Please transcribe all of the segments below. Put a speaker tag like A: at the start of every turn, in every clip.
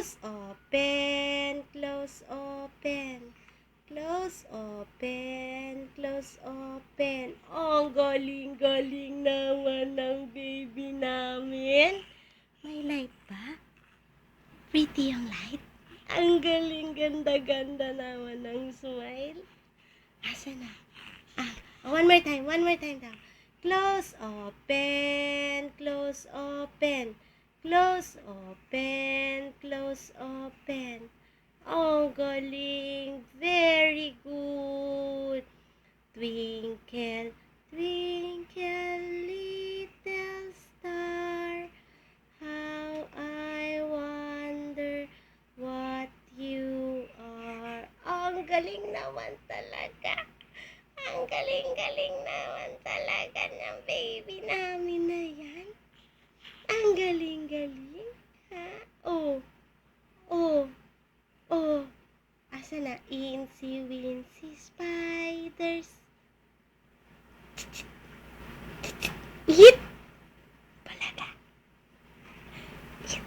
A: Close, open, close, open. Close, open, close, open. Oh, ang galing-galing naman ng baby namin. May light ba? Pretty yung light. Ang galing, ganda-ganda naman ng smile. Asa na? One more time daw. Close, open, close, open. Close, open, close, open. Oh, galing. Very good. Twinkle, twinkle, little star, how I wonder what you are. Oh, ang galing naman talaga. Ang galing-galing naman talaga ng baby namin na yan. Ang galing-galing. Ha? Oh. Asa na? Incy-wincy spiders. Hit! Balaga. Hit!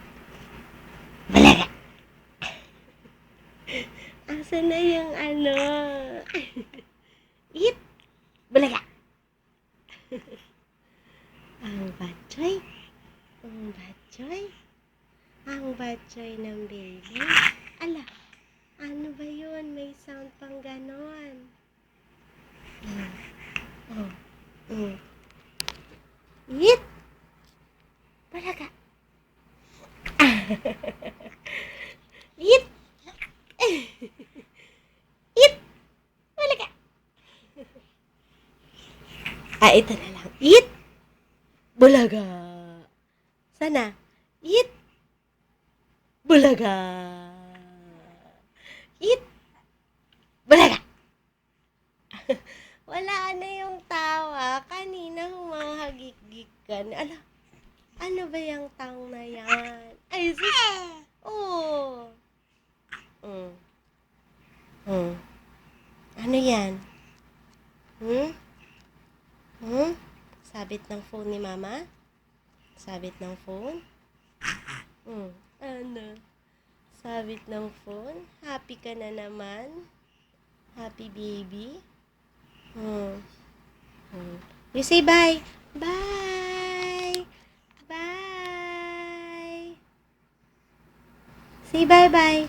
A: Balaga. Asa na yung ano? Hit! Balaga. Ang batsoy. Ang batsoy. Ang batsoy ng baby. Ala, ano ba yun? May sound pang ganon. Hit! Balaga. Hit! Hit! Balaga. Ito na lang. Hit! Bulaga. Sana? Hit! Bulaga. Hit! Bulaga. Wala na yung tawa. Kanina humahagik-gik ka. Ala, ano ba yung tang na yan? Ay, sus! Oh! Ano yan? Sabit ng phone ni mama? Sabit ng phone? Ano? Sabit ng phone? Happy ka na naman? Happy baby? You say bye. Bye. Bye. Say bye-bye.